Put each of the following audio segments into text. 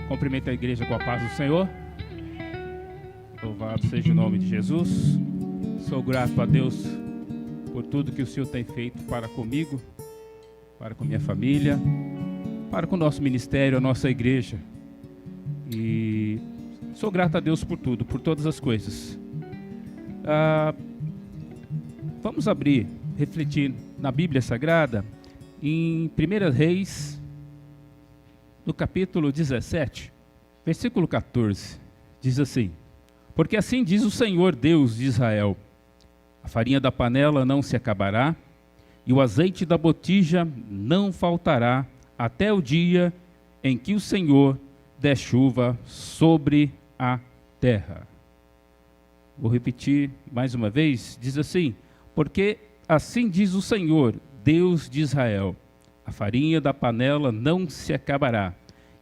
Cumprimento a igreja com a paz do Senhor. Louvado seja o nome de Jesus. Sou grato a Deus por tudo que o Senhor tem feito para comigo, para com minha família, para com o nosso ministério, a nossa igreja. E sou grato a Deus por tudo, por todas as coisas. Vamos abrir, refletir na Bíblia Sagrada, em 1 Reis, no capítulo 17, versículo 14, diz assim: porque assim diz o Senhor Deus de Israel: a farinha da panela não se acabará, e o azeite da botija não faltará, até o dia em que o Senhor der chuva sobre a terra. Vou repetir mais uma vez, diz assim: porque assim diz o Senhor, Deus de Israel: a farinha da panela não se acabará,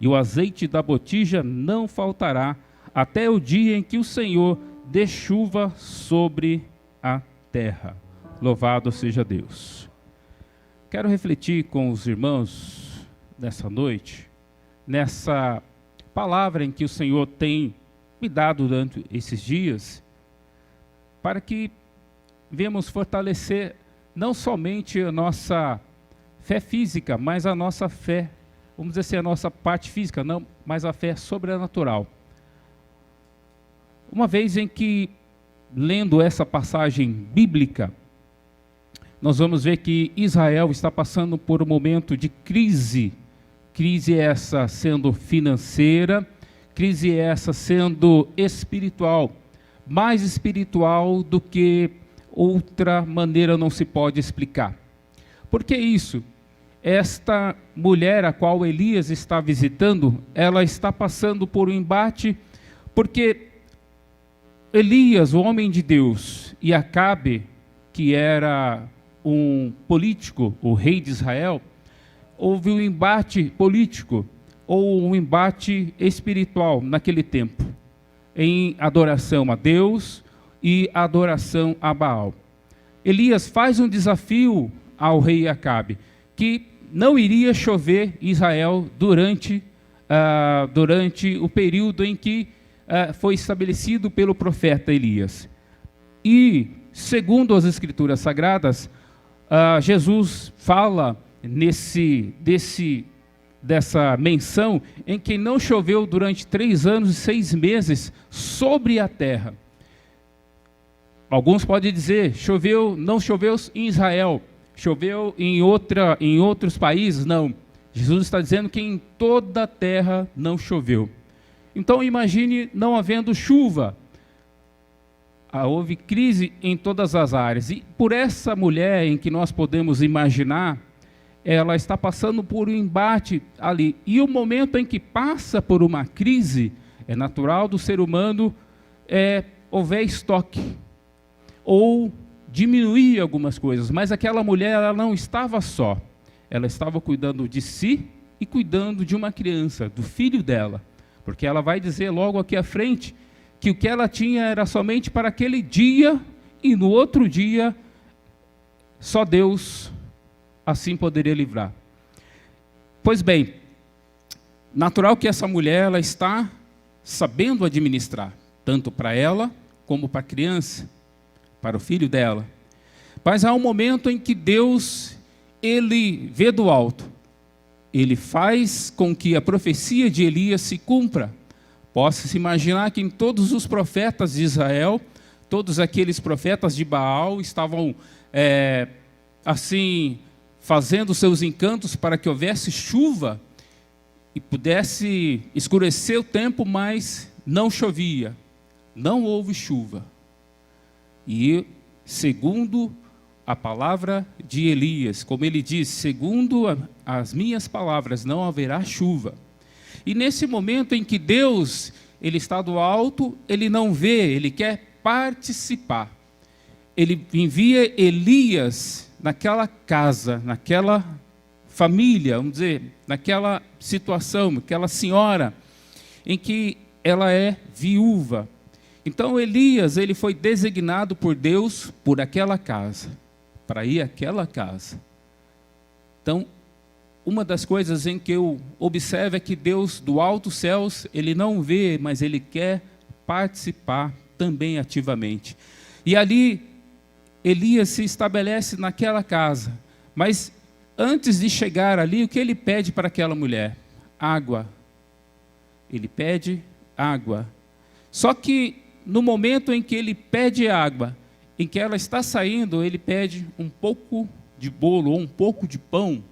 e o azeite da botija não faltará, até o dia em que o Senhor dê chuva sobre a terra. Louvado seja Deus. Quero refletir com os irmãos nessa noite, nessa palavra em que o Senhor tem me dado durante esses dias, para que venhamos fortalecer não somente a nossa fé física, mas a nossa fé, vamos dizer assim, a nossa parte física, não, mas a fé sobrenatural. Uma vez em que, lendo essa passagem bíblica, nós vamos ver que Israel está passando por um momento de crise. Crise essa sendo financeira, crise essa sendo espiritual. Mais espiritual do que outra maneira não se pode explicar. Por que isso? Esta mulher a qual Elias está visitando, ela está passando por um embate, porque Elias, o homem de Deus, e Acabe, que era um político, o rei de Israel, houve um embate político, ou um embate espiritual naquele tempo, em adoração a Deus e adoração a Baal. Elias faz um desafio ao rei Acabe, que não iria chover em Israel durante o período em que foi estabelecido pelo profeta Elias. E, segundo as Escrituras Sagradas, Jesus fala dessa menção em que não choveu durante 3 anos e 6 meses sobre a terra. Alguns podem dizer, não choveu em Israel, choveu em outros países. Não, Jesus está dizendo que em toda a terra não choveu. Então imagine não havendo chuva. Houve crise em todas as áreas. E por essa mulher em que nós podemos imaginar, ela está passando por um embate ali. E o momento em que passa por uma crise, é natural do ser humano houver estoque, ou diminuir algumas coisas. Mas aquela mulher, ela não estava só. Ela estava cuidando de si e cuidando de uma criança, do filho dela. Porque ela vai dizer logo aqui à frente que o que ela tinha era somente para aquele dia, e no outro dia, só Deus assim poderia livrar. Pois bem, natural que essa mulher, ela está sabendo administrar, tanto para ela, como para a criança, para o filho dela. Mas há um momento em que Deus, Ele vê do alto, Ele faz com que a profecia de Elias se cumpra. Possa-se imaginar que em todos os profetas de Israel, todos aqueles profetas de Baal estavam assim, fazendo seus encantos para que houvesse chuva e pudesse escurecer o tempo, mas não chovia, não houve chuva. E segundo a palavra de Elias, como ele diz, segundo as minhas palavras, não haverá chuva. E nesse momento em que Deus, Ele está do alto, Ele não vê, Ele quer participar. Ele envia Elias naquela casa, naquela família, vamos dizer, naquela situação, aquela senhora, em que ela é viúva. Então Elias, ele foi designado por Deus por aquela casa, para ir àquela casa. Então, uma das coisas em que eu observo é que Deus, do alto céus, Ele não vê, mas Ele quer participar também ativamente. E ali, Elias se estabelece naquela casa, mas antes de chegar ali, o que ele pede para aquela mulher? Água. Ele pede água. Só que no momento em que ele pede água, em que ela está saindo, ele pede um pouco de bolo ou um pouco de pão,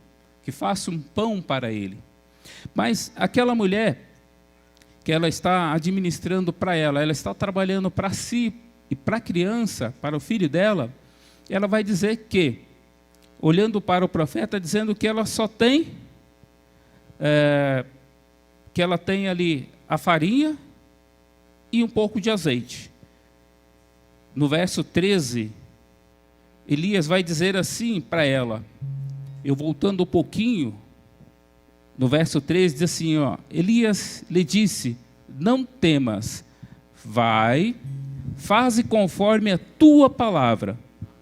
que faça um pão para ele. Mas aquela mulher que ela está administrando para ela está trabalhando para si e para a criança, para o filho dela, ela vai dizer que, olhando para o profeta, dizendo que ela só tem, que ela tem ali a farinha e um pouco de azeite. No verso 13, Elias vai dizer assim para ela, eu voltando um pouquinho, no verso 13 diz assim, Elias lhe disse, não temas, vai, faze conforme a tua palavra,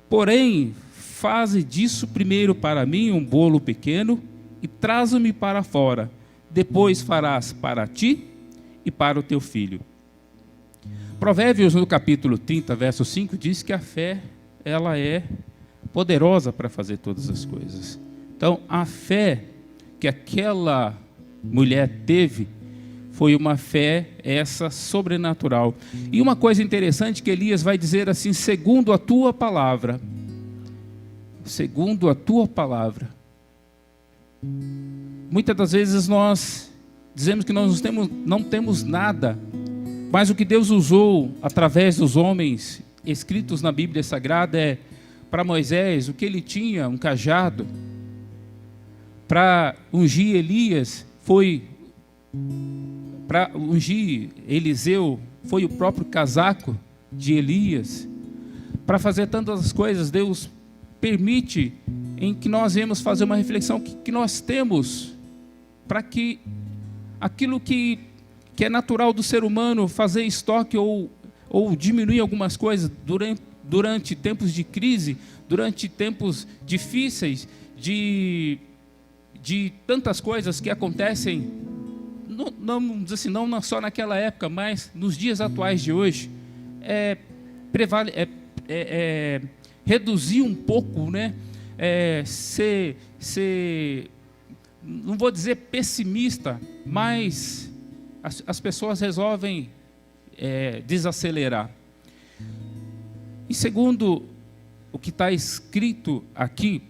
porém, faze disso primeiro para mim um bolo pequeno e traze-me para fora, depois farás para ti e para o teu filho. Provérbios no capítulo 30, verso 5, diz que a fé, ela é poderosa para fazer todas as coisas. Então, a fé que aquela mulher teve foi uma fé essa sobrenatural. E uma coisa interessante que Elias vai dizer assim, segundo a tua palavra. Segundo a tua palavra. Muitas das vezes nós dizemos que nós não temos nada, mas o que Deus usou através dos homens escritos na Bíblia Sagrada é, para Moisés, o que ele tinha, um cajado. Para ungir Elias, para ungir Eliseu, foi o próprio casaco de Elias. Para fazer tantas coisas, Deus permite em que nós vamos fazer uma reflexão que nós temos, para que aquilo que é natural do ser humano, fazer estoque ou diminuir algumas coisas durante tempos de crise, durante tempos difíceis, de tantas coisas que acontecem, não só naquela época, mas nos dias atuais de hoje, reduzir um pouco, né? Não vou dizer pessimista, mas as pessoas resolvem desacelerar. E segundo o que está escrito aqui,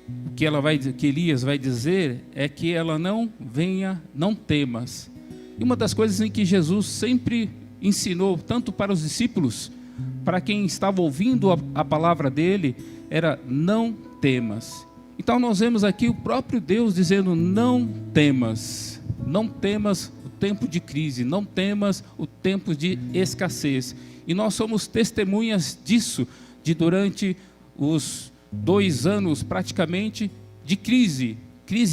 o que Elias vai dizer é que ela não temas. E uma das coisas em que Jesus sempre ensinou, tanto para os discípulos, para quem estava ouvindo a palavra dele, era não temas. Então nós vemos aqui o próprio Deus dizendo, não temas o tempo de crise, não temas o tempo de escassez. E nós somos testemunhas disso, de durante os 2 anos praticamente de crise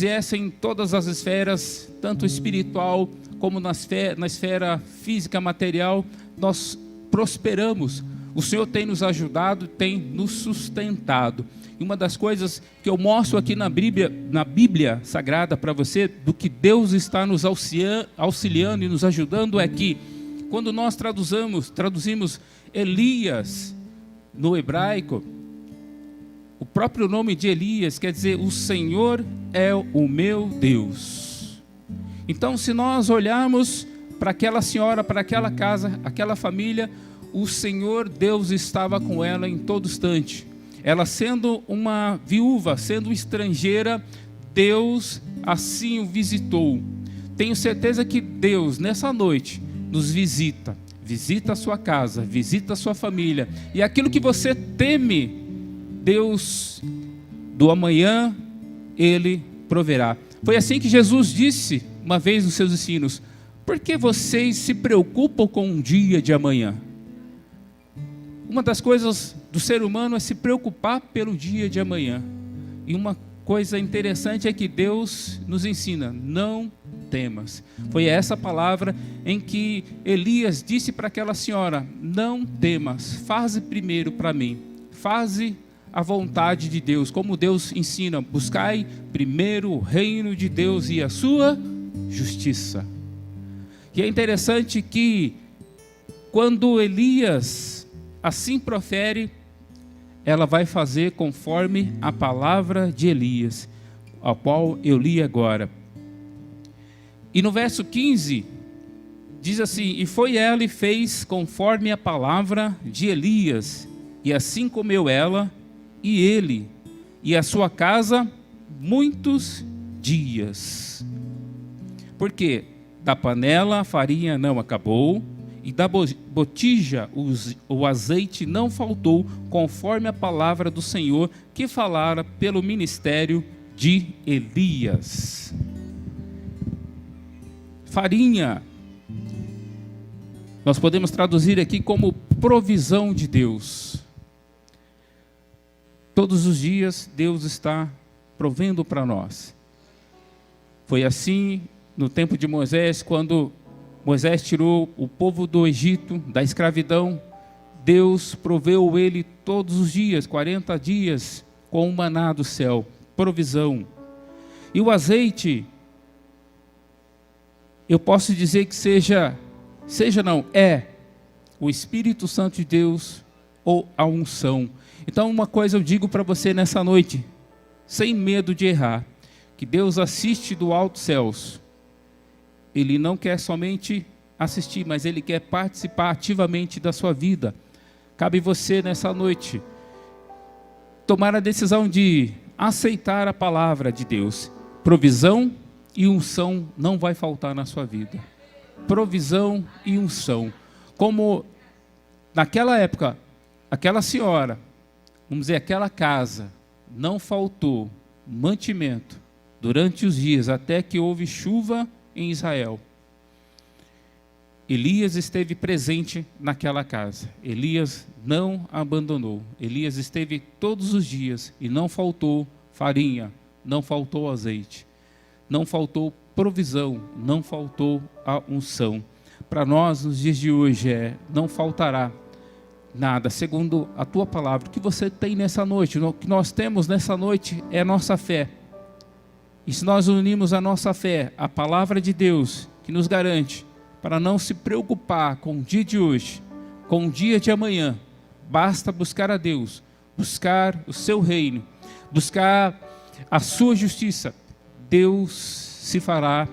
essa em todas as esferas, tanto espiritual como na esfera física, material, nós prosperamos. O Senhor tem nos ajudado, tem nos sustentado. E uma das coisas que eu mostro aqui na Bíblia Sagrada para você, do que Deus está nos auxiliando e nos ajudando, é que quando nós traduzimos Elias no hebraico, o próprio nome de Elias quer dizer, o Senhor é o meu Deus. Então, se nós olharmos para aquela senhora, para aquela casa, aquela família, o Senhor Deus estava com ela em todo instante. Ela sendo uma viúva, sendo estrangeira, Deus assim o visitou. Tenho certeza que Deus, nessa noite, nos visita a sua casa, visita a sua família, e aquilo que você teme, Deus do amanhã, Ele proverá. Foi assim que Jesus disse uma vez nos seus ensinos, por que vocês se preocupam com um dia de amanhã? Uma das coisas do ser humano é se preocupar pelo dia de amanhã. E uma coisa interessante é que Deus nos ensina, não temas. Foi essa palavra em que Elias disse para aquela senhora, não temas, faze primeiro para mim, faze a vontade de Deus, como Deus ensina: buscai primeiro o reino de Deus e a sua justiça. E é interessante que quando Elias assim profere, ela vai fazer conforme a palavra de Elias, a qual eu li agora. E no verso 15, diz assim: e foi ela e fez conforme a palavra de Elias, e assim comeu ela e ele e a sua casa muitos dias. Porque da panela a farinha não acabou, e da botija o azeite não faltou, conforme a palavra do Senhor que falara pelo ministério de Elias. Farinha, nós podemos traduzir aqui como provisão de Deus. Todos os dias Deus está provendo para nós. Foi assim no tempo de Moisés, quando Moisés tirou o povo do Egito, da escravidão. Deus proveu ele todos os dias, 40 dias, com o maná do céu, provisão. E o azeite, eu posso dizer que é o Espírito Santo de Deus ou a unção. Então uma coisa eu digo para você nessa noite, sem medo de errar, que Deus assiste do alto céus. Ele não quer somente assistir, mas Ele quer participar ativamente da sua vida. Cabe você nessa noite tomar a decisão de aceitar a palavra de Deus. Provisão e unção não vai faltar na sua vida. Provisão e unção. Como naquela época, aquela senhora, vamos dizer, aquela casa, não faltou mantimento durante os dias, até que houve chuva em Israel. Elias esteve presente naquela casa. Elias não abandonou. Elias esteve todos os dias e não faltou farinha, não faltou azeite, não faltou provisão, não faltou a unção. Para nós, nos dias de hoje, não faltará nada, segundo a tua palavra. O que você tem nessa noite, o que nós temos nessa noite é a nossa fé. E se nós unimos a nossa fé à palavra de Deus, que nos garante, para não se preocupar com o dia de hoje, com o dia de amanhã, basta buscar a Deus, buscar o seu reino, buscar a sua justiça. Deus se fará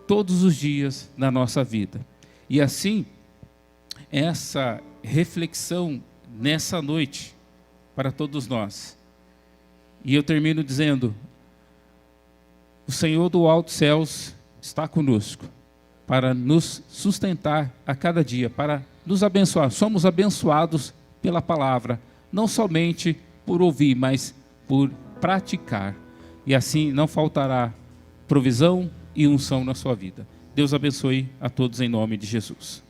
todos os dias na nossa vida. E assim, essa reflexão nessa noite para todos nós. E eu termino dizendo: o Senhor do alto céus está conosco para nos sustentar a cada dia, para nos abençoar. Somos abençoados pela palavra, não somente por ouvir, mas por praticar. E assim não faltará provisão e unção na sua vida. Deus abençoe a todos em nome de Jesus.